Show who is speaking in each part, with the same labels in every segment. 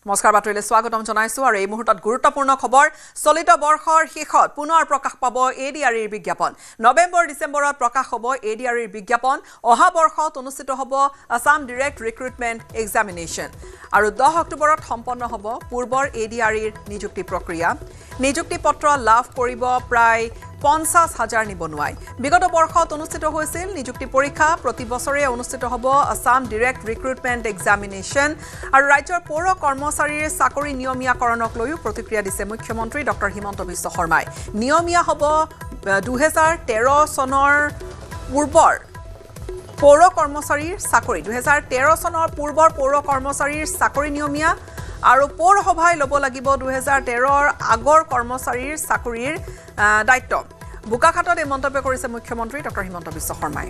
Speaker 1: নমস্কাৰ বাতৰিলৈ স্বাগতম জনাইছো আৰু এই মুহূৰ্তত গুৰুত্বপূৰ্ণ খবৰ চলিত বৰ্ষৰ শেষত পুনৰ প্ৰকাশ পাব এডিআৰইৰ বিজ্ঞাপন নৱেম্বৰ ডিসেম্বৰত প্ৰকাশ হ'ব এডিআৰইৰ বিজ্ঞাপন অহা বৰ্ষত অনুষ্ঠিত হ'ব আসাম ডাইৰেক্ট ৰিক্ৰুটমেন্ট এক্সামিনেশ্যন আৰু 10 অক্টোবৰত সম্পন্ন হ'ব পূৰ্বৰ এডিআৰইৰ নিযুক্তি প্ৰক্ৰিয়া নিযুক্তি পত্ৰ লাভ কৰিব প্ৰায় 50,000 নিবনুৱাই বিগত বৰ্ষত অনুষ্ঠিত হৈছিল নিযুক্তি পৰীক্ষা প্ৰতি বছৰে অনুষ্ঠিত হ'ব আসাম ডাইৰেক্ট ৰিক্ৰুটমেন্ট এক্সামিনেশ্যন আৰু ৰাজ্যৰ পৌৰ কৰ্মচাৰীৰ চাকৰি নিয়মীয়াকৰণক লৈও প্ৰতিক্ৰিয়া দিছে মুখ্যমন্ত্ৰী ডক্টৰ হিমন্ত বিশ্ব শৰ্মাই নিয়মীয়া হ'ব 2013 চনৰ পূৰ্বৰ পৌৰ কৰ্মচাৰীৰ চাকৰি 2013 চনৰ পূৰ্বৰ পৌৰ কৰ্মচাৰীৰ চাকৰি নিয়মীয়া আৰু পৌৰসভাই ল'ব লাগিব 2013ৰ আগৰ কৰ্মচাৰীৰ চাকৰিৰ দায়িত্ব বুকাখাটত এই মন্তব্য কৰিছে মুখ্যমন্ত্ৰী ডক্টৰ হিমন্ত বিশ্ব শৰ্মাই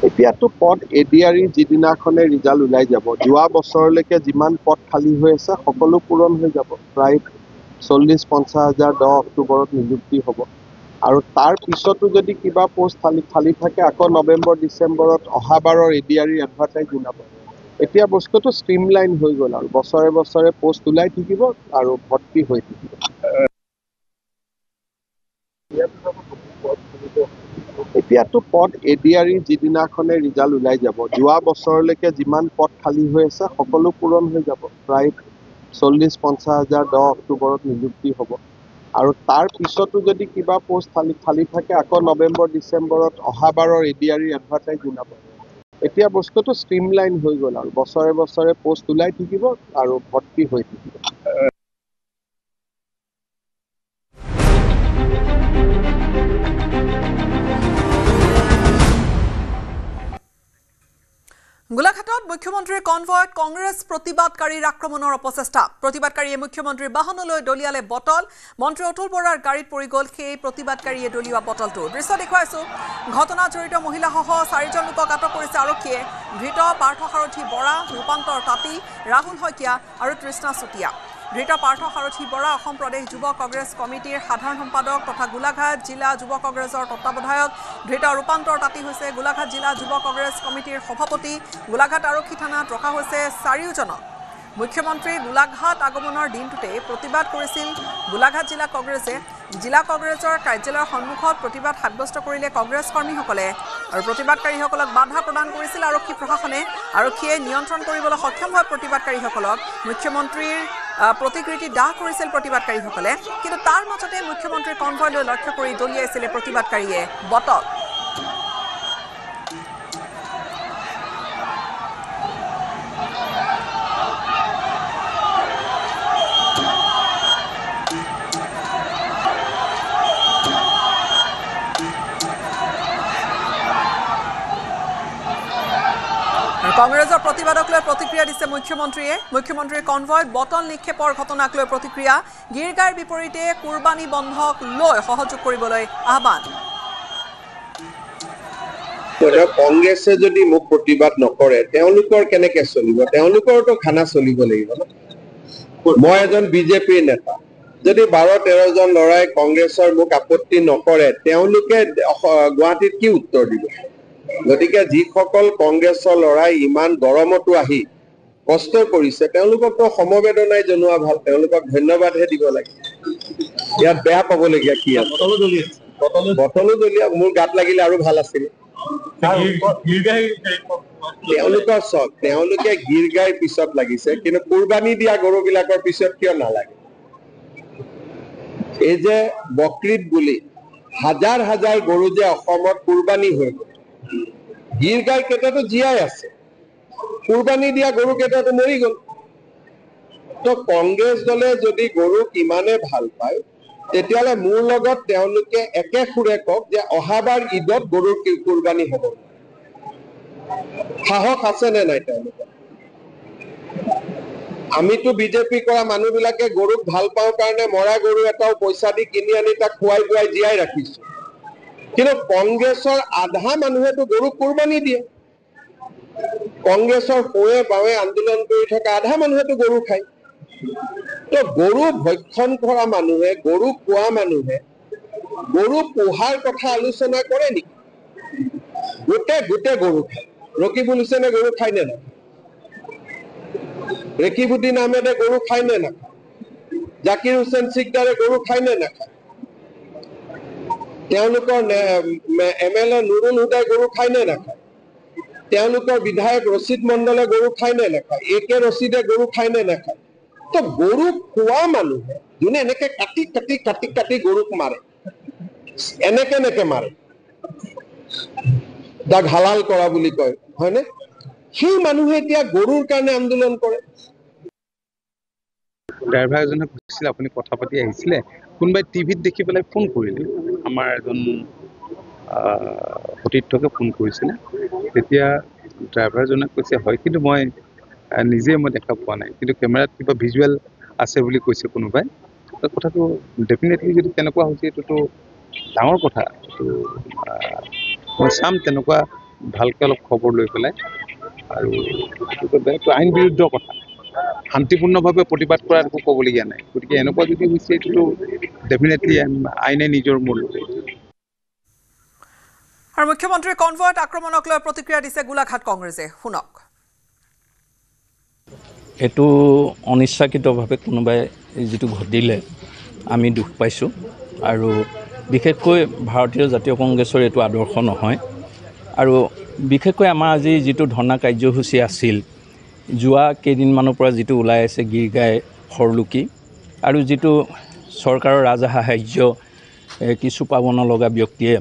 Speaker 2: এতিয়াতো পদ এডিআৰই যিদিনাখনে ৰিজাল্ট ওলাই যাব যোৱা বছৰলৈকে যিমান পদ খালী হৈ আছে সকলো পূৰণ হৈ যাব প্ৰায় 40-50 হাজাৰ 10 অক্টোবৰত নিযুক্তি হ'ব আৰু তাৰ পিছতো যদি কিবা পোষ্ট খালী থাকে আকৌ নৱেম্বৰ ডিসেম্বৰত অহাবাৰৰ এডিআৰই এডভাৰটাইজ ওলাব এতিয়া বস্তুটো ষ্ট্ৰীমলাইন হৈ গ'ল আৰু বছৰে বছৰে পোষ্ট ওলাই থাকিব আৰু ভৰ্তি হৈ থাকিব এতিয়াতো পদ এডিআৰই যিদিনাখনে ৰিজাল্ট ওলাই যাব যোৱা বছৰলৈকে যিমান পদ খালী হৈ আছে সকলো পূৰণ হৈ যাব প্ৰায় 40-50 হাজাৰ 10 অক্টোবৰত নিযুক্তি হ'ব আৰু তাৰ পিছতো যদি কিবা পোষ্ট খালী থাকে আকৌ নৱেম্বৰ ডিসেম্বৰত অহাবাৰৰ এডিআৰই এডভাৰটাইজ ওলাব এতিয়া বস্তুটো ষ্ট্ৰীমলাইন হৈ গ'ল আৰু বছৰে বছৰে পোষ্ট ওলাই থাকিব আৰু ভৰ্তি হৈ থাকিব
Speaker 1: গোলাঘাটত মুখ্যমন্ত্ৰীৰ কনভয়ত কংগ্ৰেছ প্ৰতিবাদকাৰীৰ আক্ৰমণৰ অপচেষ্টা প্ৰতিবাদকাৰীয়ে মুখ্যমন্ত্ৰীৰ বাহনলৈ দলিয়ালে বটল মন্ত্ৰী অতুল বৰাৰ গাড়ীত পৰি গ'ল সেই প্ৰতিবাদকাৰীয়ে দলিওৱা বটলটো দৃশ্য দেখুৱাইছো ঘটনা জড়িত মহিলাসহ 4জন লোকক আটক কৰিছে আৰক্ষীয়ে ধৃত পাৰ্থ সাৰথী বৰা ৰূপান্তৰ তাঁতী ৰাহুল শইকীয়া আৰু তৃষ্ণা চুতীয়া ধৃত পাৰ্থ সাৰথী বৰা অসম প্ৰদেশ যুৱ কংগ্ৰেছ কমিটিৰ সাধাৰণ সম্পাদক তথা গোলাঘাট জিলা যুৱ কংগ্ৰেছৰ তত্ত্বাৱধায়ক ধৃত ৰূপান্তৰ তাঁতী হৈছে গোলাঘাট জিলা যুৱ কংগ্ৰেছ কমিটিৰ সভাপতি গোলাঘাট আৰক্ষী থানাত ৰখা হৈছে 4জনক মুখ্যমন্ত্ৰী গোলাঘাট আগমনৰ দিনটোতে প্ৰতিবাদ কৰিছিল গোলাঘাট জিলা কংগ্ৰেছে জিলা কংগ্ৰেছৰ কাৰ্যালয়ৰ সন্মুখত প্ৰতিবাদ সাব্যস্ত কৰিলে কংগ্ৰেছ কৰ্মীসকলে আৰু প্ৰতিবাদকাৰীসকলক বাধা প্ৰদান কৰিছিল আৰক্ষী প্ৰশাসনে আৰক্ষীয়ে নিয়ন্ত্ৰণ কৰিবলৈ সক্ষম হয় প্ৰতিবাদকাৰীসকলক মুখ্যমন্ত্ৰীৰ প্ৰতিকৃতি দাহ কৰিছিল প্ৰতিবাদকাৰীসকলে কিন্তু তাৰ মাজতে মুখ্যমন্ত্ৰীৰ কনভয়লৈ লক্ষ্য কৰি দলিয়াইছিল প্ৰতিবাদকাৰীয়ে বটল কংগ্ৰেছৰ প্ৰতিবাদক লৈ প্ৰতিক্ৰিয়া দিছে মুখ্যমন্ত্ৰীৰ কনভয়ত বটল নিক্ষেপৰ ঘটনাক লৈ প্ৰতিক্ৰিয়া গিৰগাঁৱৰ বিপৰীতে কুৰবানী বন্ধক লৈ সহযোগ কৰিবলৈ আহ্বান
Speaker 3: কংগ্ৰেছে যদি মোক প্ৰতিবাদ নকৰে তেওঁলোকৰ কেনেকে চলিব তেওঁলোকৰতো খানা চলিব লাগিব মই এজন বিজেপিৰ নেতা যদি 12-13 জন লৰাই কংগ্ৰেছৰ মোক আপত্তি নকৰে তেওঁলোকে গুৱাহাটীত কি উত্তৰ দিব গতিকে যিসকল কংগ্ৰেছৰ লৰাই ইমান গৰমতো আহি কষ্ট কৰিছে তেওঁলোককতো সমবেদনাই জনোৱা ভাল তেওঁলোকক ধন্যবাদহে দিব লাগে ইয়াত বেয়া পাবলগীয়া কি আছে বটলো দলিয়া মোৰ গাত লাগিলে আৰু ভাল আছিল তেওঁলোকৰ চক তেওঁলোকে গিৰগাঁৱৰ পিছত লাগিছে কিন্তু কুৰবানী দিয়া গৰুবিলাকৰ পিছত কিয় নালাগে এই যে বকৰীদ বুলি হাজাৰ হাজাৰ গৰু যে অসমত কুৰবানী হৈ গ'ল গিৰগাঁও কেইটাতো জীয়াই আছে কুৰবানী দিয়া গৰু কেইটাতো মৰি গ'ল তো কংগ্ৰেছ দলে যদি গৰুক ইমানে ভাল পায় তেতিয়াহ'লে মোৰ লগত তেওঁলোকে একে সুৰে কওক যে অহাবাৰ ঈদত গৰুৰ কুৰবানী হ'ব সাহস আছে নে নাই তেওঁলোকৰ আমিতো বিজেপি কৰা মানুহবিলাকে গৰুক ভাল পাওঁ কাৰণে মৰা গৰু এটাও পইচা দি কিনি আনি তাক খুৱাই বুৱাই জীয়াই ৰাখিছো কিন্তু কংগ্ৰেছৰ আধা মানুহেতো গৰুক কুৰবানী দিয়ে কংগ্ৰেছৰ পোৱে বাৱে আন্দোলন কৰি থকা আধা মানুহেতো গৰু খায় তো গৰু ভক্ষণ কৰা মানুহে গৰু খোৱা মানুহে গৰু পোহাৰ কথা আলোচনা কৰে নেকি গোটে গৰু খায় ৰকিবুল হুছেইনে গৰু খায় নে নাখায়? ৰেকিবুদ্দিন আহমেদে গৰু খায় নে নাখায়? জাকিৰ হুছেইন চিকদাৰে গৰু খায় নে নাখায়? তেওঁলোকৰ MLA নুৰুল হুদাই গৰু খায় নে নাখায়? তেওঁলোকৰ বিধায়ক ৰচিদ মণ্ডলে গৰু খায় নে নাখায়? AK ৰচিদে গৰু খায় নে নাখায়? তো গৰু খোৱা মানুহে যোনে এনেকে কাটি গৰুক মাৰে, এনেকে মাৰে, যাক হালাল কৰা বুলি কয়, হয়নে? সেই মানুহে এতিয়া গৰুৰ কাৰণে আন্দোলন কৰে।
Speaker 4: ড্ৰাইভাৰ এজনে কৈছিলে আপুনি কথা পাতি আহিছিলে, কোনোবাই টিভিত দেখি পেলাই ফোন কৰিলে, আমাৰ এজন সতীৰ্থকে ফোন কৰিছিলে। তেতিয়া ড্ৰাইভাৰজনে কৈছে হয়, কিন্তু মই নিজে দেখা পোৱা নাই, কিন্তু কেমেৰাত কিবা ভিজুৱেল আছে বুলি কৈছে কোনোবাই। কথাটো ডেফিনেটলি যদি তেনেকুৱা হৈছে এইটোতো ডাঙৰ কথা। এইটো মই চাম তেনেকুৱা ভালকৈ অলপ খবৰ লৈ পেলাই। আৰু এইটো আইন বিৰুদ্ধ কথা, শান্তিপূৰ্ণভাৱে প্ৰতিবাদ কৰাৰ একো ক'বলগীয়া নাই। গতিকে এনেকুৱা যদি হৈছে এইটোতো ডেফিনেটলি আইনে নিজৰ মূল ল'ব।
Speaker 1: আৰু মুখ্যমন্ত্ৰীৰ কনভয়ত আক্ৰমণক লৈ প্ৰতিক্ৰিয়া দিছে গোলাঘাট কংগ্ৰেছে, শুনক।
Speaker 5: এইটো অনিচ্ছাকৃতভাৱে কোনোবাই যিটো ঘটিলে আমি দুখ পাইছোঁ, আৰু বিশেষকৈ ভাৰতীয় জাতীয় কংগ্ৰেছৰ এইটো আদৰ্শ নহয়। আৰু বিশেষকৈ আমাৰ আজি যিটো ধৰ্ণা কাৰ্যসূচী আছিল, যোৱা কেইদিনমানৰ পৰা যিটো ওলাই আছে গীৰ্গাই হৰলুকি, আৰু যিটো চৰকাৰৰ ৰাজসাহাৰ্য কিছু পাব নলগা ব্যক্তিয়ে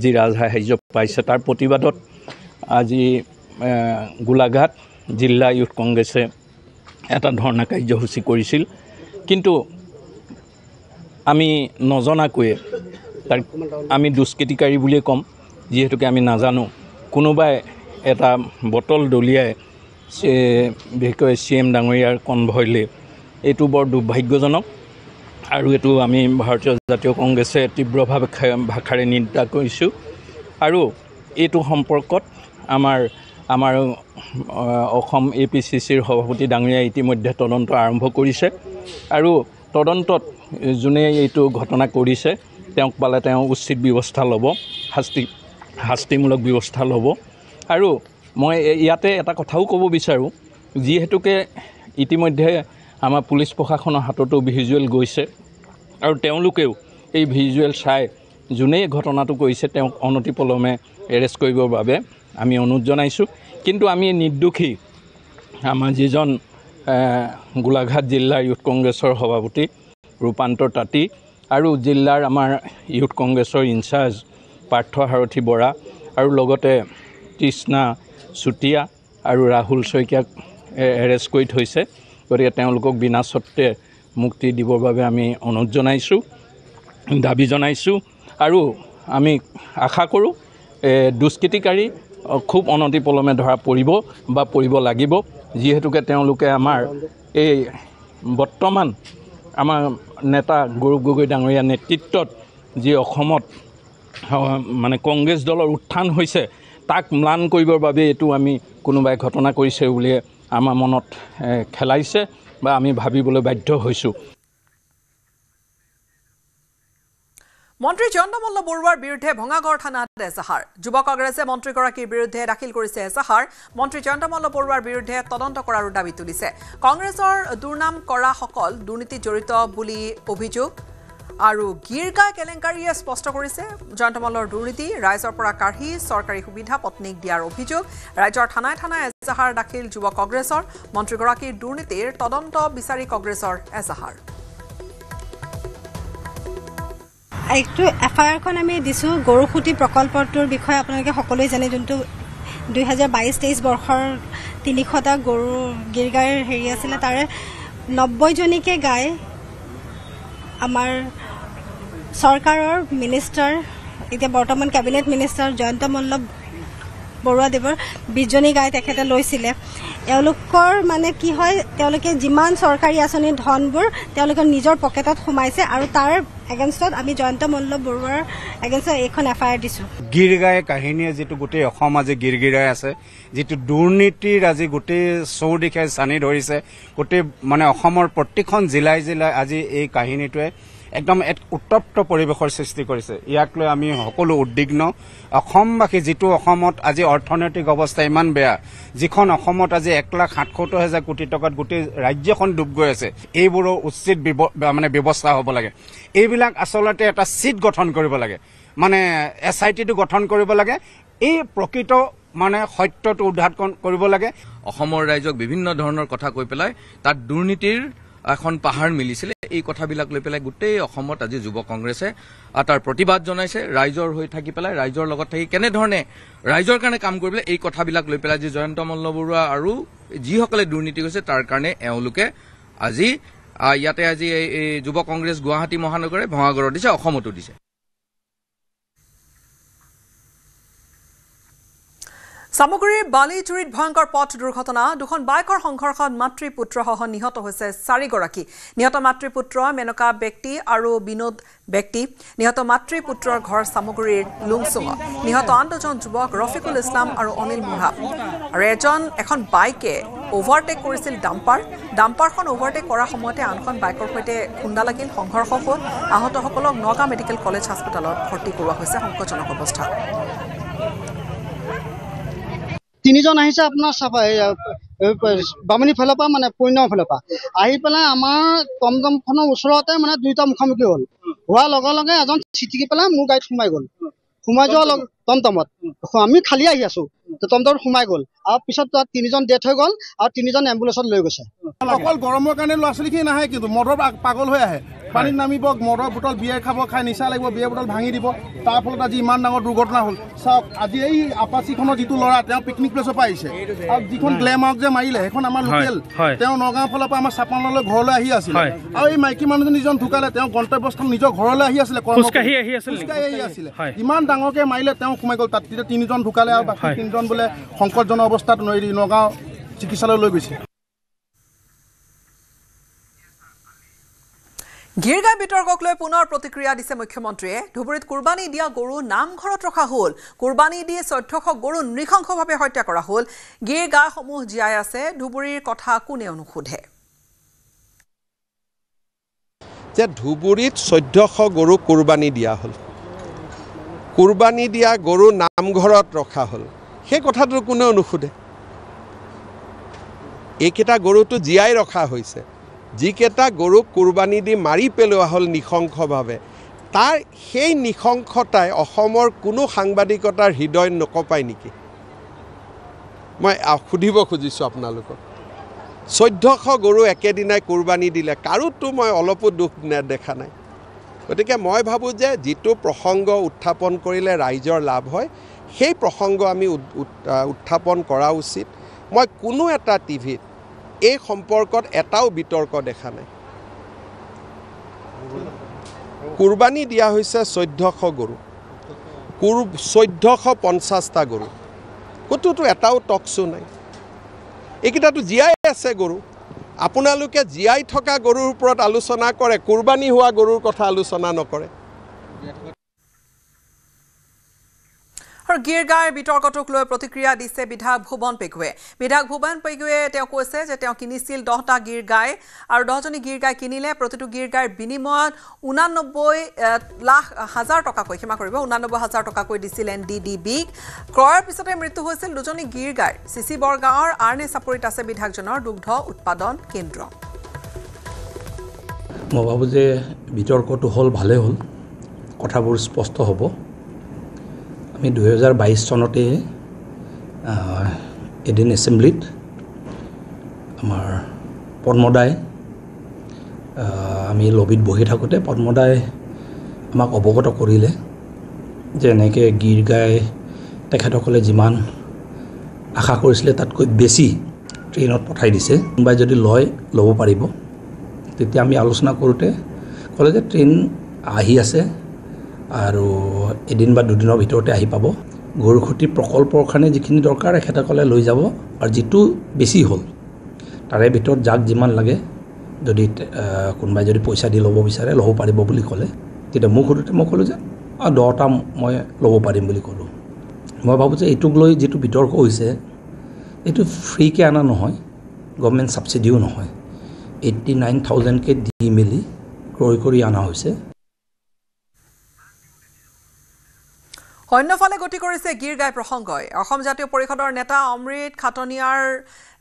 Speaker 5: যি ৰাজসাহাৰ্য পাইছে, তাৰ প্ৰতিবাদত আজি গোলাঘাট জিলা ইউথ কংগ্ৰেছে এটা ধৰ্ণা কাৰ্যসূচী কৰিছিল। কিন্তু আমি নজনাকৈয়ে তাৰ আমি দুষ্কৃতিকাৰী বুলিয়ে ক'ম, যিহেতুকে আমি নাজানো। কোনোবাই এটা বটল দলিয়াই বিশেষকৈ CM ডাঙৰীয়াৰ কনভয়লৈ, এইটো বৰ দুৰ্ভাগ্যজনক। আৰু এইটো আমি ভাৰতীয় জাতীয় কংগ্ৰেছে তীব্ৰ ভাষাৰে নিন্দা কৰিছোঁ। আৰু এইটো সম্পৰ্কত আমাৰ অসম APCCৰ সভাপতি ডাঙৰীয়াই ইতিমধ্যে তদন্ত আৰম্ভ কৰিছে। আৰু তদন্তত যোনে এইটো ঘটনা কৰিছে তেওঁক পালে তেওঁ উচিত ব্যৱস্থা ল'ব, শাস্তিমূলক ব্যৱস্থা ল'ব। আৰু মই ইয়াতে এটা কথাও ক'ব বিচাৰোঁ, যিহেতুকে ইতিমধ্যে আমাৰ পুলিচ প্ৰশাসনৰ হাততো ভিজুৱেল গৈছে, আৰু তেওঁলোকেও এই ভিজুৱেল চাই যোনেই ঘটনাটো কৰিছে তেওঁক অনতিপলমে এৰেষ্ট কৰিবৰ বাবে আমি অনুৰোধ জনাইছোঁ। কিন্তু আমি নিৰ্দোষী আমাৰ যিজন গোলাঘাট জিলাৰ ইউথ কংগ্ৰেছৰ সভাপতি ৰূপান্তৰ তাঁতী, আৰু জিলাৰ আমাৰ ইউথ কংগ্ৰেছৰ ইনচাৰ্জ পাৰ্থ সাৰথী বৰা, আৰু লগতে তৃষ্ণা চুতীয়া আৰু ৰাহুল শইকীয়াক এৰেষ্ট কৰি থৈছে। গতিকে তেওঁলোকক বিনা চৰ্তে মুক্তি দিবৰ বাবে আমি অনুৰোধ জনাইছোঁ, দাবী জনাইছোঁ। আৰু আমি আশা কৰোঁ দুষ্কৃতিকাৰী খুব অনতিপলমে ধৰা পৰিব লাগিব, যিহেতুকে তেওঁলোকে আমাৰ এই বৰ্তমান আমাৰ নেতা গৌৰৱ গগৈ ডাঙৰীয়া নেতৃত্বত যি অসমত মানে কংগ্ৰেছ দলৰ উত্থান হৈছে, তাক ম্লান কৰিবৰ বাবে এইটো আমি কোনোবাই ঘটনা কৰিছে বুলিয়ে আমাৰ মনত খেলাইছে বা আমি ভাবিবলৈ বাধ্য হৈছোঁ।
Speaker 1: মন্ত্ৰী জয়ন্ত মল্ল বৰুৱাৰ বিৰুদ্ধে ভঙাগড় থানাত এজাহাৰ। যুৱ কংগ্ৰেছে মন্ত্ৰীগৰাকীৰ বিৰুদ্ধে দাখিল কৰিছে এজাহাৰ। মন্ত্ৰী জয়ন্ত মল্ল বৰুৱাৰ বিৰুদ্ধে তদন্ত কৰাৰো দাবী তুলিছে। কংগ্ৰেছৰ দুৰ্নাম কৰাসকল দুৰ্নীতিত জড়িত বুলি অভিযোগ। আৰু গীৰ্গাই কেলেংকাৰীয়ে স্পষ্ট কৰিছে জয়ন্ত মল্লৰ দুৰ্নীতি, ৰাইজৰ পৰা কাঢ়ি চৰকাৰী সুবিধা পত্নীক দিয়াৰ অভিযোগ। ৰাজ্যৰ থানাই থানাই এজাহাৰ দাখিল যুৱ কংগ্ৰেছৰ। মন্ত্ৰীগৰাকীৰ দুৰ্নীতিৰ তদন্ত বিচাৰি কংগ্ৰেছৰ এজাহাৰ।
Speaker 6: এইটো FIR-খন আমি দিছোঁ গৰুসুঁতি প্ৰকল্পটোৰ বিষয়ে। আপোনালোকে সকলোৱে জানে, যোনটো 2022-23 বৰ্ষৰ 300টা গৰু গীৰ্গাইৰ হেৰি আছিলে, তাৰে 90জনীকে গাই আমাৰ চৰকাৰৰ মিনিষ্টাৰ, এতিয়া বৰ্তমান কেবিনেট মিনিষ্টাৰ জয়ন্ত মল্ল বৰুৱাদেৱৰ 20জনী গাই তেখেতে লৈছিলে। এওঁলোকৰ মানে কি হয়, তেওঁলোকে যিমান চৰকাৰী আঁচনিৰ ধনবোৰ তেওঁলোকে নিজৰ পকেটত সোমাইছে, আৰু তাৰ এগেইনষ্টত আমি জয়ন্ত মল্ল বৰুৱাৰ এগেইনষ্টত এইখন FIR দিছোঁ।
Speaker 7: গীৰ্গাই কাহিনীয়ে যিটো গোটেই অসম আজি গীৰ্গিৰাই আছে, যিটো দুৰ্নীতিৰ আজি গোটেই চৌদিশে চানি ধৰিছে, গোটেই মানে অসমৰ প্ৰতিখন জিলাই জিলাই আজি এই কাহিনীটোৱে একদম এক উত্তপ্ত পৰিৱেশৰ সৃষ্টি কৰিছে। ইয়াক লৈ আমি সকলো উদ্বিগ্ন। অসমবাসী যিটো অসমত আজি অৰ্থনৈতিক অৱস্থা ইমান বেয়া, যিখন অসমত আজি 1,77,000 কোটি টকাত গোটেই ৰাজ্যখন ডুব গৈ আছে, এইবোৰৰ উচিত ব্যৱস্থা হ'ব লাগে। এইবিলাক আচলতে এটা চিট গঠন কৰিব লাগে, মানে SITটো গঠন কৰিব লাগে। এই প্ৰকৃত সত্যটো উদ্ঘাটন কৰিব লাগে।
Speaker 5: অসমৰ ৰাইজক বিভিন্ন ধৰণৰ কথা কৈ পেলাই তাত দুৰ্নীতিৰ এখন পাহাৰ মিলিছিলে। এই কথাবিলাক লৈ পেলাই গোটেই অসমত আজি যুৱ কংগ্ৰেছে তাৰ প্ৰতিবাদ জনাইছে। ৰাইজৰ হৈ থাকি পেলাই, ৰাইজৰ লগত থাকি কেনেধৰণে ৰাইজৰ কাৰণে কাম কৰিবলৈ, এই কথাবিলাক লৈ পেলাই আজি জয়ন্ত মল্লবৰুৱা আৰু যিসকলে দুৰ্নীতি কৰিছে তাৰ কাৰণে এওঁলোকে আজি ইয়াতে আজি এই যুৱ কংগ্ৰেছ গুৱাহাটী মহানগৰে ভঙাগড়ত দিছে, অসমতো দিছে।
Speaker 1: সামগ্ৰীৰ বালি চুৰিত ভয়ংকৰ পথ দুৰ্ঘটনা। দুখন বাইকৰ সংঘৰ্ষত মাতৃ পুত্ৰসহ নিহত হৈছে 4 গৰাকী। নিহত মাতৃ পুত্ৰ মেনকা ব্যক্তি আৰু বিনোদ ব্যক্তি। নিহত মাতৃ পুত্ৰৰ ঘৰ সামগ্ৰীৰ লুংচুঙত। নিহত আন 2জন যুৱক ৰফিকুল ইছলাম আৰু অনিল মুহা। আৰু এখন বাইকে অভাৰটেক কৰিছিল ডাম্পাৰখন অভাৰটেক কৰাৰ সময়তে আনখন বাইকৰ সৈতে খুন্দা লাগিল, সংঘৰ্ষ হ'ল। আহতসকলক নগাঁও মেডিকেল কলেজ হাস্পতালত ভৰ্তি কৰোৱা হৈছে সংকটজনক অৱস্থাত।
Speaker 8: 3জন আহিছে আপোনাৰ বামুণী ফালৰ পৰা পূৰ্ণ ফালৰ পৰা আহি পেলাই আমাৰ টমটমখনৰ ওচৰতে 2টা মুখামুখি হ'ল। হোৱাৰ লগে লগে এজন ছিটিকি পেলাই মোৰ গাড়ীত সোমাই গ'ল। সোমাই যোৱাৰ লগে টমটমত আমি খালি আহি আছো, টমটমত সোমাই গ'ল। আৰু পিছত 3জন ডেথ হৈ গ'ল আৰু 3জন এম্বুলেন্সত লৈ গৈছে।
Speaker 9: অকল গৰমৰ কাৰণে ল'ৰা ছোৱালীখিনি নাহে, কিন্তু মদৰ পাগল হৈ আহে। পানীত নামিব, মদৰ বটল বিয়াৰ খাব, খাই নিচা লাগিব, বিয়াৰ বটল ভাঙি দিব। তাৰ ফলত আজি ইমান ডাঙৰ দুৰ্ঘটনা হ'ল। চাওক, আজি এই আপাচিখনৰ যিটো ল'ৰা, তেওঁ পিকনিক প্লেচৰ পৰা আহিছে। আৰু যিখন গ্লেমাৰ্ক যে মাৰিলে, সেইখন আমাৰ লোকেল। তেওঁ নগাঁও ফালৰ পৰা আমাৰ চাপানলৈ ঘৰলৈ আহি আছিলে। আৰু এই মাইকী মানুহজন যিজন ঢুকালে, তেওঁ গন্তব্যস্থান নিজৰ ঘৰলৈ আহি আছিলে, খোজকাঢ়ি আহি আছিলে। ইমান ডাঙৰকে মাৰিলে, তেওঁ সোমাই গ'ল তাত। তেতিয়া 3জন ঢুকালে আৰু বাকী 3জন বোলে সংকটজনক অৱস্থাত নগাঁও চিকিৎসালয়লৈ লৈ গৈছে।
Speaker 1: গিৰগাই বিতৰ্কক লৈ পুনৰ প্ৰতিক্ৰিয়া দিছে মুখ্যমন্ত্ৰীয়ে। ধুবুৰীত কুৰবানী দিয়া গৰু নামঘৰত ৰখা হ'ল। কুৰবানী দি 1400 গৰু নৃশংসভাৱে হত্যা কৰা হ'ল। গিৰ গাইসমূহ জীয়াই আছে। ধুবুৰীৰ কথা কোনেও নুসুধে।
Speaker 2: যে ধুবুৰীত 1400 গৰু কুৰবানী দিয়া হ'ল, কুৰবানী দিয়া গৰু নামঘৰত ৰখা হ'ল, সেই কথাটো কোনেও নুসুধে। এইকেইটা গৰুটো জীয়াই ৰখা হৈছে। যিকেইটা গৰুক কুৰবানী দি মাৰি পেলোৱা হ'ল নৃশংসভাৱে, তাৰ সেই নৃশংসতাই অসমৰ কোনো সাংবাদিকতাৰ হৃদয় নকঁপায় নেকি? মই সুধিব খুজিছোঁ আপোনালোকক। 1400 গৰু একেদিনাই কুৰবানী দিলে কাৰোতো মই অলপো দুখ দেখা নাই। গতিকে মই ভাবোঁ যে যিটো প্ৰসংগ উত্থাপন কৰিলে ৰাইজৰ লাভ হয়, সেই প্ৰসংগ আমি উত্থাপন কৰা উচিত। মই কোনো এটা টিভিত এই সম্পৰ্কত এটাও বিতৰ্ক দেখা নাই। কুৰবানী দিয়া হৈছে 1400 গৰু, 1450টা গৰু, ক'তোতো এটাও টকছো নাই। এইকেইটাতো জীয়াই আছে গৰু। আপোনালোকে জীয়াই থকা গৰুৰ ওপৰত আলোচনা কৰে, কুৰবানী হোৱা গৰুৰ কথা আলোচনা নকৰে।
Speaker 1: আৰু গিৰগাইৰ বিতৰ্কটোক লৈ প্ৰতিক্ৰিয়া দিছে বিধায়ক ভুৱন পেগুৱে। বিধায়ক ভুৱন পেগুৱে তেওঁ কৈছে যে তেওঁ কিনিছিল 10টা গিৰ গাই আৰু 10জনী গিৰ গাই কিনিলে। প্ৰতিটো গিৰ গাইৰ বিনিময়ত 89,000 টকাকৈ, ক্ষমা কৰিব, 89,000 টকাকৈ দিছিল NDDBক। ক্ৰয়ৰ পিছতে মৃত্যু হৈছিল 2জনী গিৰ গাইৰ। চিচি বৰগাঁৱৰ আৰ্নে চাপৰিত আছে বিধায়কজনৰ দুগ্ধ উৎপাদন কেন্দ্ৰ।
Speaker 10: মই ভাবোঁ যে বিতৰ্কটো হ'ল, ভালেই হ'ল, কথাবোৰ স্পষ্ট হ'ব। আমি 2022 চনতে এদিন এছেম্বলিত আমাৰ পদ্মদাই, আমি লবিত বহি থাকোঁতে পদ্মদাই আমাক অৱগত কৰিলে যে এনেকৈ গিৰ গাই তেখেতসকলে যিমান আশা কৰিছিলে তাতকৈ বেছি ট্ৰেইনত পঠাই দিছে, কোনোবাই যদি ল'ব পাৰিব। তেতিয়া আমি আলোচনা কৰোঁতে ক'লে যে ট্ৰেইন আহি আছে আৰু এদিন বা দুদিনৰ ভিতৰতে আহি পাব। গৰুখুটি প্ৰকল্পৰ কাৰণে যিখিনি দৰকাৰ এখেতসকলে লৈ যাব, আৰু যিটো বেছি হ'ল তাৰে ভিতৰত যাক যিমান লাগে, যদি কোনোবাই যদি পইচা দি ল'ব বিচাৰে ল'ব পাৰিব বুলি ক'লে। তেতিয়া মোক সোধোতে মই ক'লোঁ যে 10টা মই ল'ব পাৰিম বুলি ক'লোঁ। মই ভাবোঁ যে এইটোক লৈ যিটো বিতৰ্ক হৈছে, এইটো ফ্ৰীকৈ অনা নহয়, গভৰ্ণমেণ্ট ছাবচিডিও নহয়। 89,000কৈ দি মেলি ক্ৰয় কৰি অনা হৈছে।
Speaker 1: অন্যফালে গতি কৰিছে গীৰগাই প্ৰসংগই। অসম জাতীয় পৰিষদৰ নেতা অমৃত খাটনিয়াৰ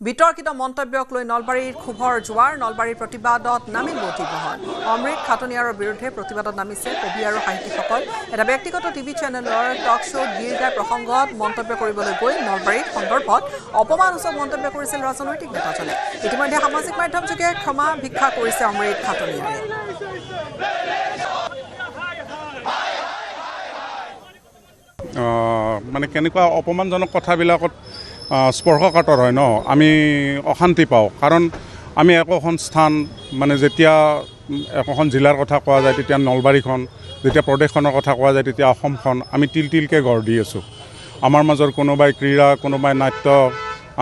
Speaker 1: বিতৰ্কিত মন্তব্যক লৈ নলবাৰীৰ ক্ষোভৰ জোৱাৰ। নলবাৰীৰ প্ৰতিবাদত নামিল বৌদ্ধিকহন। অমৃত খাটনিয়াৰৰ বিৰুদ্ধে প্ৰতিবাদত নামিছে কবি আৰু সাহিত্যিকসকল। এটা ব্যক্তিগত টিভি চেনেলৰ টক শ্ব'ত গীৰগাই প্ৰসংগত মন্তব্য কৰিবলৈ গৈ নলবাৰীত সন্দৰ্ভত অপমানসূচক মন্তব্য কৰিছিল ৰাজনৈতিক নেতাজনে। ইতিমধ্যে সামাজিক মাধ্যমযোগে ক্ষমা ভিক্ষা কৰিছে অমৃত খাটনিয়াৰে।
Speaker 11: মানে কেনেকুৱা অপমানজনক কথাবিলাকত স্পৰ্শকাতৰ হয় ন, আমি অশান্তি পাওঁ। কাৰণ আমি একোখন স্থান মানে যেতিয়া একোখন জিলাৰ কথা কোৱা যায় তেতিয়া নলবাৰীখন, যেতিয়া প্ৰদেশখনৰ কথা কোৱা যায় তেতিয়া অসমখন আমি তিল তিলকৈ গঢ় দি আছোঁ। আমাৰ মাজৰ কোনোবাই ক্ৰীড়া, কোনোবাই নাট্য,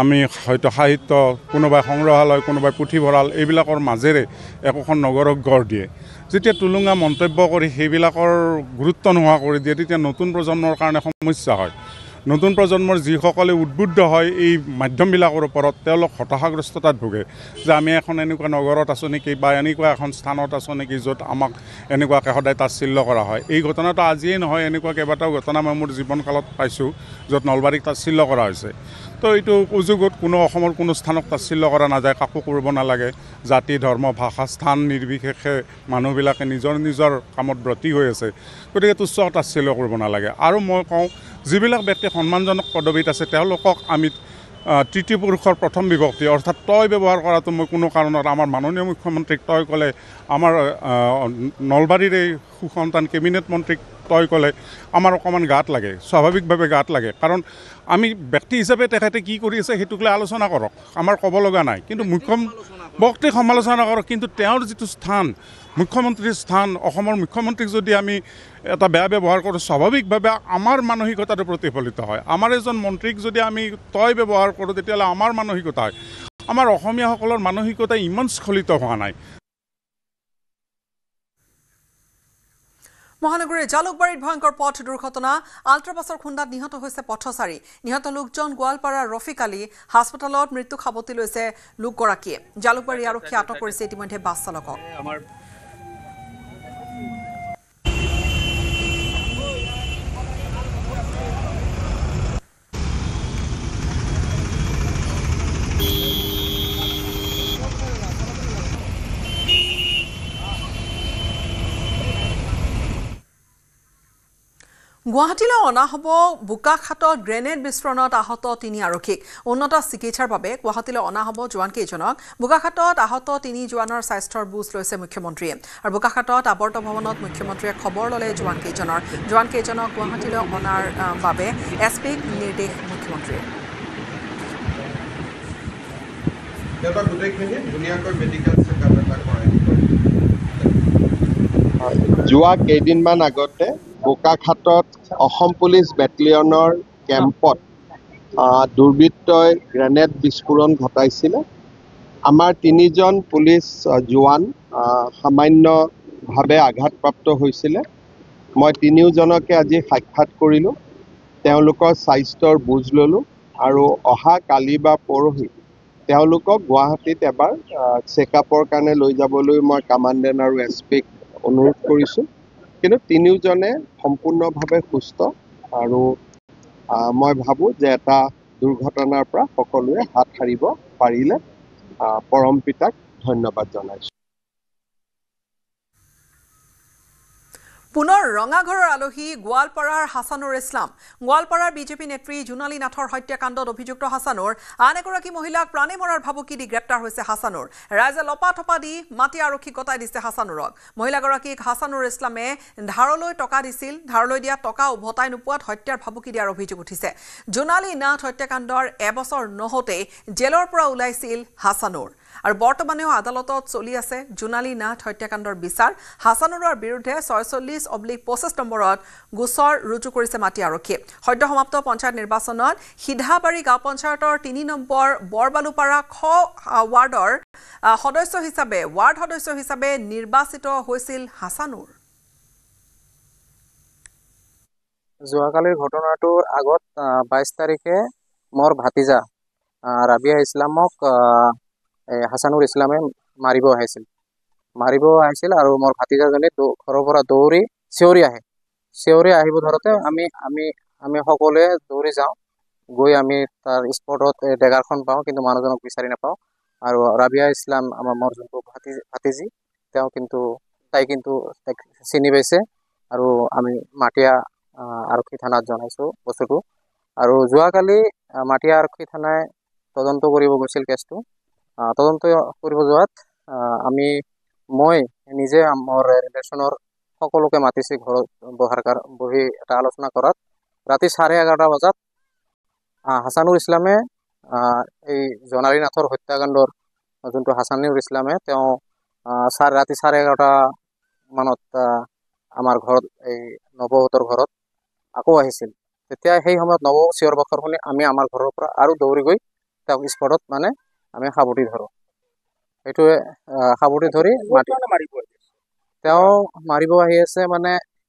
Speaker 11: আমি হয়তো সাহিত্য, কোনোবাই সংগ্ৰহালয়, কোনোবাই পুথিভঁৰাল, এইবিলাকৰ মাজেৰে একোখন নগৰক গঢ় দিয়ে। যেতিয়া টুলুঙা মন্তব্য কৰি সেইবিলাকৰ গুৰুত্ব নোহোৱা কৰি দিয়ে তেতিয়া নতুন প্ৰজন্মৰ কাৰণে সমস্যা হয়। নতুন প্ৰজন্মৰ যিসকলে উদ্বুদ্ধ হয় এই মাধ্যমবিলাকৰ ওপৰত, তেওঁলোক হতাশাগ্ৰস্ততাত ভোগে যে আমি এখন এনেকুৱা নগৰত আছোঁ নেকি বা এনেকুৱা এখন স্থানত আছোঁ নেকি য'ত আমাক এনেকুৱাকৈ সদায় তাচ্ছিল্য কৰা হয়। এই ঘটনাটো আজিয়েই নহয়, এনেকুৱা কেইবাটাও ঘটনা মই মোৰ জীৱনকালত পাইছোঁ য'ত নলবাৰীক তাচ্ছিল্য কৰা হৈছে। তো এইটো সুযোগত কোনো অসমৰ কোনো স্থানক তাচ্ছিল্য কৰা নাযায়, কাকো কৰিব নালাগে। জাতি, ধৰ্ম, ভাষা, স্থান নিৰ্বিশেষে মানুহবিলাকে নিজৰ নিজৰ কামত ব্ৰতী হৈ আছে, গতিকে তুচ্ছ তাচ্ছিল্য কৰিব নালাগে। আৰু মই কওঁ, যিবিলাক ব্যক্তি সন্মানজনক পদবীত আছে তেওঁলোকক আমি তৃতীয় পুৰুষৰ প্ৰথম বিভক্তি অৰ্থাৎ তই ব্যৱহাৰ কৰাটো মই কোনো কাৰণত, আমাৰ মাননীয় মুখ্যমন্ত্ৰীক তই ক'লে, আমাৰ নলবাৰীৰ এই সুসন্তান কেবিনেট মন্ত্ৰীক তই ক'লে আমাৰ অকণমান গাত লাগে, স্বাভাৱিকভাৱে গাত লাগে। কাৰণ আমি ব্যক্তি হিচাপে তেখেতে কি কৰি আছে সেইটোক লৈ আলোচনা কৰক, আমাৰ ক'ব লগা নাই। কিন্তু ব্যক্তিক সমালোচনা কৰক, কিন্তু তেওঁৰ যিটো স্থান, মুখ্যমন্ত্ৰীৰ স্থান, অসমৰ মুখ্যমন্ত্ৰীক যদি আমি এটা বেয়া ব্যৱহাৰ কৰোঁ, স্বাভাৱিকভাৱে আমাৰ মানসিকতাটো প্ৰতিফলিত হয়। আমাৰ এজন মন্ত্ৰীক যদি আমি তই ব্যৱহাৰ কৰোঁ তেতিয়াহ'লে আমাৰ মানসিকতা হয়। আমাৰ অসমীয়াসকলৰ মানসিকতা ইমান স্খলিত হোৱা নাই।
Speaker 1: মহানগৰীৰ জালুকবাৰীত ভয়ংকৰ পথ দুৰ্ঘটনা। আল্ট্ৰাবাছৰ খুন্দাত নিহত হৈছে পথচাৰী। নিহত লোকজন গোৱালপাৰাৰ ৰফিক আলী। হাস্পতালত মৃত্যুক সাৱটি লৈছে লোকগৰাকীয়ে। জালুকবাৰী আৰক্ষীয়ে আটক কৰিছে ইতিমধ্যে বাছ চালকক। গুৱাহাটীলৈ অনা হ'ব বোকাখাটত গ্ৰেনেড বিস্ফোৰণত আহত 3 আৰক্ষীক। উন্নত চিকিৎসাৰ বাবে গুৱাহাটীলৈ অনা হ'ব জোৱানকেইজনক। বোকাখাটত আহত 3 জোৱানৰ স্বাস্থ্যৰ বুজ লৈছে মুখ্যমন্ত্ৰীয়ে। আৰু বোকাখাটত আৱৰ্ত ভৱনত মুখ্যমন্ত্ৰীয়ে খবৰ ল'লে জোৱানকেইজনক গুৱাহাটীলৈ অনাৰ বাবে এছপিক নিৰ্দেশ মুখ্যমন্ত্ৰীয়ে।
Speaker 2: যোৱা কেইদিনমান আগতে বোকাখাটত অসম পুলিচ বেটেলিয়নৰ কেম্পত দুৰ্বৃত্তই গ্ৰেনেড বিস্ফোৰণ ঘটাইছিলে। আমাৰ 3জন পুলিচ জোৱান সামান্যভাৱে আঘাতপ্ৰাপ্ত হৈছিলে। মই 3জনকে আজি সাক্ষাৎ কৰিলোঁ, তেওঁলোকৰ স্বাস্থ্যৰ বুজ ল'লোঁ আৰু অহা কালি বা পৰহি তেওঁলোকক গুৱাহাটীত এবাৰ চেকআপৰ কাৰণে লৈ যাবলৈ মই কামাণ্ডেণ্ট আৰু এছপিক অনুৰোধ কৰিছোঁ। কিন্তু 3জনে সম্পূৰ্ণভাৱে সুস্থ আৰু মই ভাবোঁ যে এটা দুৰ্ঘটনাৰ পৰা সকলোৱে হাত সাৰিব পাৰিলে পৰম পিতাক ধন্যবাদ জনাইছোঁ।
Speaker 1: পুনৰ ৰঙাঘৰৰ আলহী গোৱালপাৰাৰ হাছানুৰ ইছলাম। গোৱালপাৰাৰ বিজেপি নেত্ৰী জোনালী নাথৰ হত্যাকাণ্ডত অভিযুক্ত হাছানুৰ আন এগৰাকী মহিলাক প্ৰাণে মৰাৰ ভাবুকি দি গ্ৰেপ্তাৰ হৈছে হাছানুৰ। ৰাইজে লপাথপা দি মাটি আৰক্ষীক গতাই দিছে হাছানুৰক। মহিলাগৰাকীক হাছানুৰ ইছলামে ধাৰলৈ টকা দিছিল। ধাৰলৈ দিয়া টকা উভতাই নোপোৱাত হত্যাৰ ভাবুকি দিয়াৰ অভিযোগ উঠিছে। জোনালী নাথ হত্যাকাণ্ডৰ এবছৰ নহওঁতেই জেলৰ পৰা ওলাইছিল হাছানুৰ। আৰু বৰ্তমানেও আদালতত চলি আছে জোনালী নাথ হত্যাকাণ্ডৰ বিচাৰ। হাছানুৰৰ বিৰুদ্ধে 46/25 নম্বৰত গোচৰ ৰুজু কৰিছে মাটি আৰক্ষীয়ে। সদ্য সমাপ্ত পঞ্চায়ত নিৰ্বাচনত সিধাবাৰী গাঁও পঞ্চায়তৰ 3 নম্বৰ বৰবালুপাৰা খ ৱাৰ্ড সদস্য হিচাপে নিৰ্বাচিত হৈছিল হাছানুৰ।
Speaker 12: যোৱাকালিৰ ঘটনাটোৰ আগত 22 তাৰিখে মোৰ ভাতিজা ৰাবিয়া ইছলামক হাছানুৰ ইছলামে মাৰিব আহিছিল। মাৰিব আহিছিল আৰু মোৰ ভাতিজাজনী ঘৰৰ পৰা দৌৰি চিঞৰি আহিব ধৰোঁতে আমি সকলোৱে দৌৰি যাওঁ। গৈ আমি তাৰ স্পটত ডেগাৰখন পাওঁ, কিন্তু মানুহজনক বিচাৰি নাপাওঁ। আৰু ৰাবিয়া ইছলাম মোৰ যোনটো ভাতিজী তাই কিন্তু চিনি পাইছে আৰু আমি মাটিয়া আৰক্ষী থানাত জনাইছোঁ বস্তুটো। আৰু যোৱাকালি মাটিয়া আৰক্ষী থানাই তদন্ত কৰিব গৈছিল কেছটো। তদন্ত কৰিব যোৱাত মই নিজে মোৰ ৰিলেশ্যনৰ সকলোকে মাতিছে ঘৰত বহি এটা আলোচনা কৰাত। ৰাতি 11:30 বজাত হাছানুৰ ইছলামে এই জনাৰী নাথৰ হত্যাকাণ্ডৰ যোনটো হাছানুৰ ইছলামে তেওঁ ৰাতি 11:30 মানত আমাৰ ঘৰত এই নৱহঁতৰ ঘৰত আকৌ আহিছিল। তেতিয়া সেই সময়ত নৱ চিঞৰ বাখৰ শুনি আমি আমাৰ ঘৰৰ পৰা আৰু দৌৰি গৈ তেওঁক স্পটত আমি সাৱটি ধৰোঁ। সেইটোৱে সাৱটি ধৰি তেওঁ মাৰিব আহি আছে,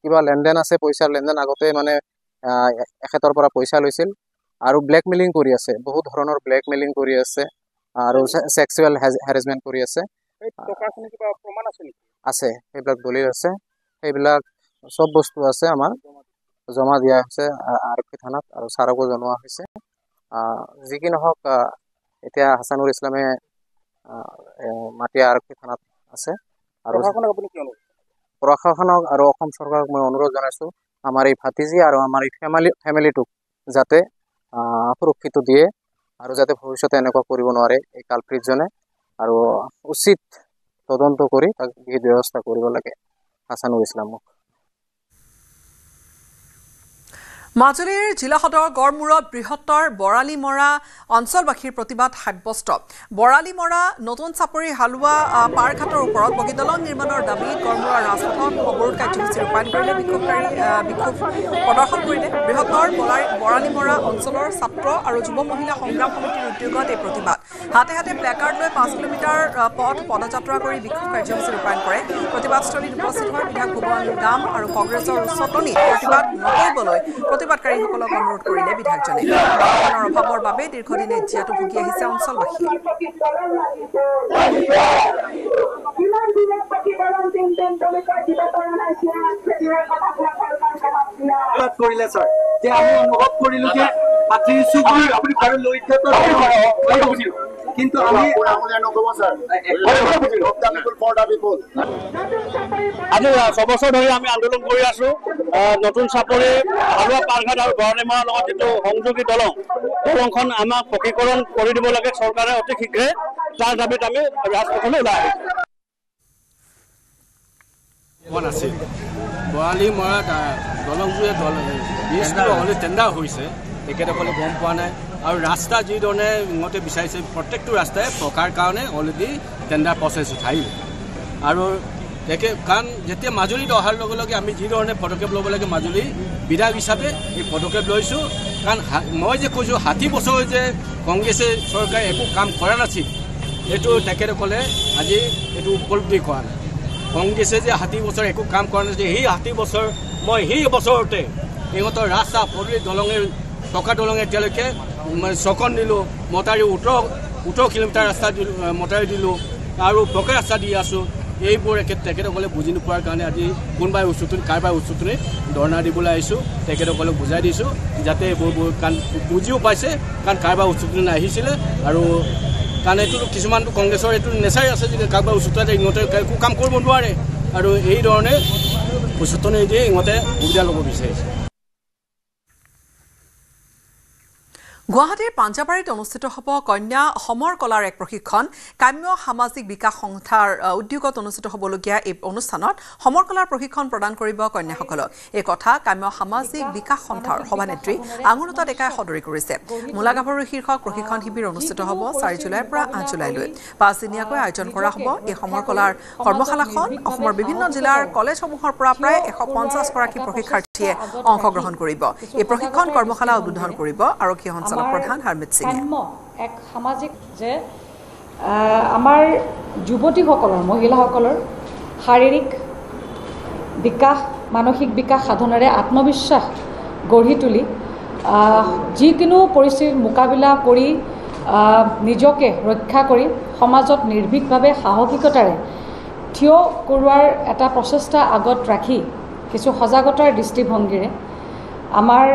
Speaker 12: কিবা লেনদেন আছে, পইচাৰ লেনদেন আগতে এখেতৰ পৰা পইচা লৈছিল আৰু ব্লেকমেইলিং কৰি আছে, বহুত ধৰণৰ ব্লেকমেইলিং কৰি আছে আৰু ছেক্সুৱেল হেৰাছমেণ্ট কৰি আছে। আছে সেইবিলাক দলিল আছে, সেইবিলাক চব বস্তু আছে, আমাৰ জমা দিয়া হৈছে আৰক্ষী থানাত আৰু ছাৰকো জনোৱা হৈছে। যি কি নহওক এতিয়া হাছানুৰ ইছলামে মাটিয়া আৰক্ষী থানাত আছে। আৰু প্ৰশাসনক আৰু অসম চৰকাৰক মই অনুৰোধ জনাইছোঁ আমাৰ এই ভাতিজী আৰু আমাৰ এই ফেমিলিটোক যাতে সুৰক্ষিত দিয়ে আৰু যাতে ভৱিষ্যতে এনেকুৱা কৰিব নোৱাৰে এই কালপ্ৰিতজনে, আৰু উচিত তদন্ত কৰি তাক বিহিত ব্যৱস্থা কৰিব লাগে হাছানুৰ ইছলামক।
Speaker 1: মাজুলীৰ জিলা সদৰ গড়মূৰত বৃহত্তৰ বৰালিমৰা অঞ্চলবাসীৰ প্ৰতিবাদ সাব্যস্ত। বৰালিমৰা নতুন চাপৰি হালোৱা পাৰঘাটৰ ওপৰত বগী দলং নিৰ্মাণৰ দাবীত গড়মূৰৰ ৰাজপথত অৱৰোধ কাৰ্যসূচী ৰূপায়ণ কৰিলে বিক্ষোভ প্ৰদৰ্শন কৰিলে। বৃহত্তৰ বৰালিমৰা অঞ্চলৰ ছাত্ৰ আৰু যুৱ মহিলা সংগ্ৰাম সমিতিৰ উদ্যোগত এই প্ৰতিবাদ। হাতে হাতে প্লেকাৰ্ড লৈ 5 কিলোমিটাৰ পথ পদযাত্ৰা কৰি বিক্ষোভ কাৰ্যসূচী ৰূপায়ণ কৰে। প্ৰতিবাদস্থলীত উপস্থিত হোৱা বিধায়ক ভুৱন গাম আৰু কংগ্ৰেছৰ উচতনিত প্ৰতিবাদ নকৰিবলৈ প্ৰতিবাদকাৰীসকলক অনুৰোধ কৰিলে বিধায়কজনে। বাহনৰ অভাৱৰ বাবে দীৰ্ঘদিনে জীয়াতু ভুগি আহিছে অঞ্চলবাসীয়ে।
Speaker 13: কিন্তু আমি আজি 6 বছৰ ধৰি আমি আন্দোলন কৰি আছো। নতুন চাপৰি হালোৱা পাৰঘাট আৰু বৰালিমৰাৰ লগত যিটো সংযোগী দলংখন আমাক পকীকৰণ কৰি দিব লাগে চৰকাৰে অতি শীঘ্ৰে। তাৰ দাবীত আমি ৰাজপথলৈ ওলাই আহিছোঁ।
Speaker 5: বৰালিমৰা দলংটোৱে অলৰেডি টেণ্ডাৰ হৈছে, তেখেতসকলে গম পোৱা নাই। আৰু ৰাস্তা যিধৰণে ইহঁতে বিচাৰিছে প্ৰত্যেকটো ৰাস্তাই পকাৰ কাৰণে অলৰেডি টেণ্ডাৰ প্ৰচেছ উঠাইল। আৰু কাৰণ যেতিয়া মাজুলীত অহাৰ লগে লগে আমি যিধৰণে পদক্ষেপ ল'ব লাগে মাজুলী বিধায়ক হিচাপে এই পদক্ষেপ লৈছোঁ। কাৰণ মই যে কৈছোঁ 60 বছৰ যে কংগ্ৰেছে চৰকাৰে একো কাম কৰা নাছিল, এইটো তেখেতসকলে আজি এইটো উপলব্ধি কৰা নাই। কংগ্ৰেছে যে 60 বছৰ একো কাম কৰা নাছিল, সেই 60 বছৰ মই সেই বছৰতে ইহঁতৰ ৰাস্তা পদূলি টকা দলং এতিয়ালৈকে চকন দিলোঁ, মটাৰী 18 কিলোমিটাৰ ৰাস্তা মটাৰী দিলোঁ আৰু পকা ৰাস্তা দি আছোঁ। এইবোৰ তেখেতসকলে বুজি নোপোৱাৰ কাৰণে আজি কোনোবাই কাৰোবাৰ উচতনিত ধৰ্ণা দিবলৈ আহিছোঁ। তেখেতসকলক বুজাই দিছোঁ যাতে এইবোৰ কাৰণ বুজিও পাইছে, কাৰণ কাৰোবাৰ উচতনিত আহিছিলে আৰু কাৰণ এইটো কিছুমানটো কংগ্ৰেছৰ এইটো নেচাৰে আছে যে কাৰোবাৰ উচতনিত ইহঁতে একো কাম কৰিব নোৱাৰে আৰু এই ধৰণে উচতনি দিয়ে ইহঁতে সুবিধা ল'ব বিচাৰিছে।
Speaker 1: গুৱাহাটীৰ পাঞ্জাবাৰীত অনুষ্ঠিত হ'ব কন্যা সমৰ কলাৰ এক প্ৰশিক্ষণ। কাম্য সামাজিক বিকাশ সংস্থাৰ উদ্যোগত অনুষ্ঠিত হ'বলগীয়া এই অনুষ্ঠানত সমৰ কলাৰ প্ৰশিক্ষণ প্ৰদান কৰিব কন্যাসকলক। এই কথা কাম্য সামাজিক বিকাশ সংস্থাৰ সভানেত্ৰী আঙুৰতা ডেকাই সদৰি কৰিছে। মূলা গাভৰু শীৰ্ষক প্ৰশিক্ষণ শিবিৰ অনুষ্ঠিত হ'ব 4 জুলাইৰ পৰা 8 জুলাইলৈ। 5 দিনীয়াকৈ আয়োজন কৰা হ'ব এই সমৰ কলাৰ কৰ্মশালাখন। অসমৰ বিভিন্ন জিলাৰ কলেজসমূহৰ পৰা প্ৰায় 150 গৰাকী প্ৰশিক্ষাৰ্থীয়ে অংশগ্ৰহণ কৰিব। এই প্ৰশিক্ষণ কৰ্মশালা উদ্বোধন কৰিব আৰক্ষী প্ৰধান হাৰমিত সিঙে।
Speaker 14: এক সামাজিক যে আমাৰ যুৱতীসকলৰ মহিলাসকলৰ শাৰীৰিক বিকাশ মানসিক বিকাশ সাধনেৰে আত্মবিশ্বাস গঢ়ি তুলি যিকোনো পৰিস্থিতিৰ মোকাবিলা কৰি নিজকে ৰক্ষা কৰি সমাজত নিৰ্ভীকভাৱে সাহসিকতাৰে থিয় কৰোৱাৰ এটা প্ৰচেষ্টা আগত ৰাখি কিছু সজাগতাৰ দৃষ্টিভংগীৰে আমাৰ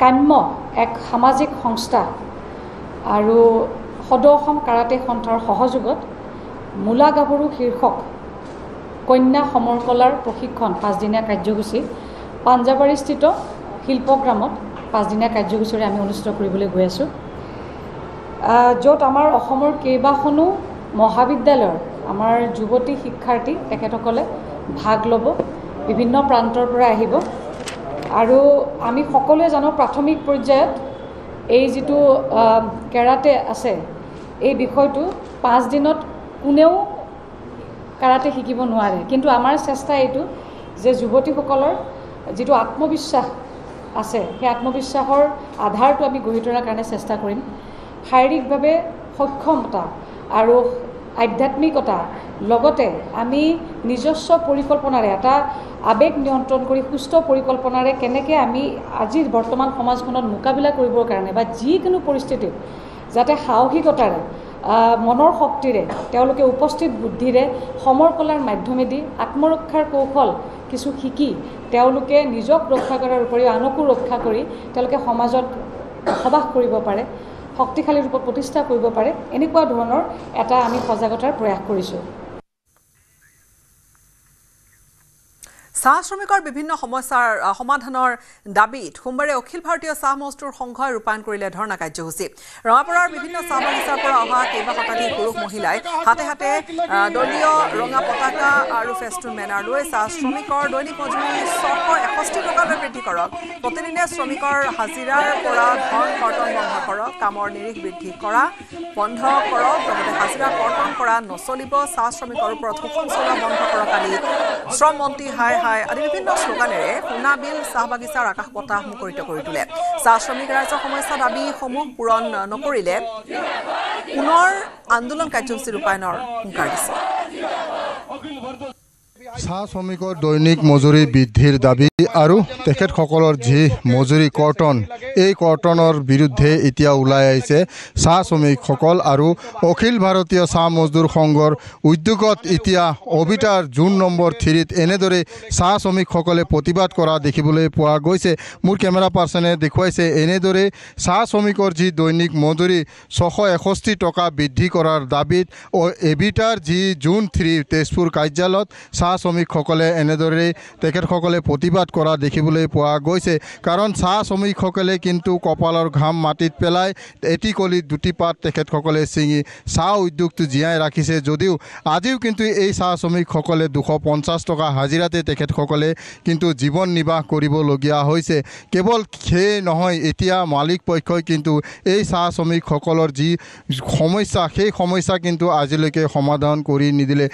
Speaker 14: কাম্য এক সামাজিক সংস্থা আৰু সদৌ অসম কাৰাটে সন্থাৰ সহযোগত মূলা গাভৰু শীৰ্ষক কন্যা সমৰকলাৰ প্ৰশিক্ষণ 5দিনীয়া কাৰ্যসূচী পাঞ্জাবাৰীস্থিত শিল্পগ্ৰামত 5দিনীয়া কাৰ্যসূচীৰে আমি অনুষ্ঠিত কৰিবলৈ গৈ আছোঁ, য'ত আমাৰ অসমৰ কেইবাখনো মহাবিদ্যালয়ৰ আমাৰ যুৱতী শিক্ষাৰ্থী তেখেতসকলে ভাগ ল'ব, বিভিন্ন প্ৰান্তৰ পৰা আহিব। আৰু আমি সকলোৱে জানো প্ৰাথমিক পৰ্যায়ত এই যিটো কেৰাটে আছে এই বিষয়টো 5 দিনত কোনেও কাৰাটে শিকিব নোৱাৰে, কিন্তু আমাৰ চেষ্টা এইটো যে যুৱতীসকলৰ যিটো আত্মবিশ্বাস আছে সেই আত্মবিশ্বাসৰ আধাৰটো আমি গঢ়ি তোলাৰ কাৰণে চেষ্টা কৰিম। শাৰীৰিকভাৱে সক্ষমতা আৰু আধ্যাত্মিকতা লগতে আমি নিজস্ব পৰিকল্পনাৰে এটা আবেগ নিয়ন্ত্ৰণ কৰি সুস্থ পৰিকল্পনাৰে কেনেকৈ আমি আজিৰ বৰ্তমান সমাজখনত মোকাবিলা কৰিবৰ কাৰণে বা যিকোনো পৰিস্থিতিত যাতে সাহসিকতাৰে মনৰ শক্তিৰে তেওঁলোকে উপস্থিত বুদ্ধিৰে সমৰকলাৰ মাধ্যমেদি আত্মৰক্ষাৰ কৌশল কিছু শিকি তেওঁলোকে নিজক ৰক্ষা কৰাৰ উপৰিও আনকো ৰক্ষা কৰি তেওঁলোকে সমাজত বসবাস কৰিব পাৰে, শক্তিশালী ৰূপত প্ৰতিষ্ঠা কৰিব পাৰে, এনেকুৱা ধৰণৰ এটা আমি সজাগতাৰ প্ৰয়াস কৰিছোঁ।
Speaker 1: চাহ শ্ৰমিকৰ বিভিন্ন সমস্যাৰ সমাধানৰ দাবীত সোমবাৰে অখিল ভাৰতীয় চাহ মজদুৰ সংঘই ৰূপায়ণ কৰিলে ধৰ্ণা কাৰ্যসূচী। ৰঙাপাৰাৰ বিভিন্ন চাহ বাগিচাৰ পৰা অহা কেইবা শতাধিক পুৰুষ মহিলাই হাতে হাতে দলীয় ৰঙা পতাকা আৰু ফেষ্টুন বেনাৰ লৈ চাহ শ্ৰমিকৰ দৈনিক মজুৰি 661 টকালৈ বৃদ্ধি কৰক, প্ৰতিদিনে শ্ৰমিকৰ হাজিৰাৰ পৰা ধন কৰ্তন বন্ধ কৰক, কামৰ নিৰিখ বৃদ্ধি কৰা বন্ধ কৰক, লগতে হাজিৰা কৰ্তন কৰা নচলিব, চাহ শ্ৰমিকৰ ওপৰত শোষণ চলোৱা বন্ধ কৰক আদি শ্ৰম মন্ত্ৰী হাই আদি বিভিন্ন শ্লোগানেৰে সোণাবিল চাহ বাগিচাৰ আকাশ বতাহ মুখৰিত কৰি তোলে। চাহ শ্ৰমিক ৰাইজৰ সমস্যা দাবীসমূহ পূৰণ নকৰিলে পুনৰ আন্দোলন কাৰ্যসূচী ৰূপায়ণৰ হুংকাৰ দিছে।
Speaker 15: চাহ শ্ৰমিকৰ দৈনিক মজুৰি বৃদ্ধিৰ দাবী আৰু তেখেতসকলৰ যি মজুৰি কৰ্তন, এই কৰ্তনৰ বিৰুদ্ধে এতিয়া ওলাই আহিছে চাহ শ্ৰমিকসকল আৰু অখিল ভাৰতীয় চাহ মজদুৰ সংঘৰ উদ্যোগত এতিয়া অবিটাৰ জোন নম্বৰ 3ত এনেদৰে চাহ শ্ৰমিকসকলে প্ৰতিবাদ কৰা দেখিবলৈ পোৱা গৈছে। মোৰ কেমেৰা পাৰ্চনে দেখুৱাইছে এনেদৰে চাহ শ্ৰমিকৰ যি দৈনিক মজুৰি 661 টকা বৃদ্ধি কৰাৰ দাবীত এবিটাৰ যি জোন 3 তেজপুৰ কাৰ্যালয়ত চাহ শ্ৰমিকসকলে এনেদৰে তেখেতসকলে প্ৰতিবাদ কৰা দেখিবলৈ পোৱা গৈছে। কাৰণ চাহ শ্ৰমিকসকলে কিন্তু কপালৰ ঘাম মাটিত পেলাই এটি কলিত দুটি পাত তেখেতসকলে ছিঙি চাহ উদ্যোগটো জীয়াই ৰাখিছে, যদিও আজিও কিন্তু এই চাহ শ্ৰমিকসকলে 250 টকা হাজিৰাতে তেখেতসকলে কিন্তু জীৱন নিৰ্বাহ কৰিবলগীয়া হৈছে। কেৱল সেই নহয়, এতিয়া মালিক পক্ষই কিন্তু এই চাহ শ্ৰমিকসকলৰ যি সমস্যা সেই সমস্যা কিন্তু আজিলৈকে সমাধান কৰি নিদিলে।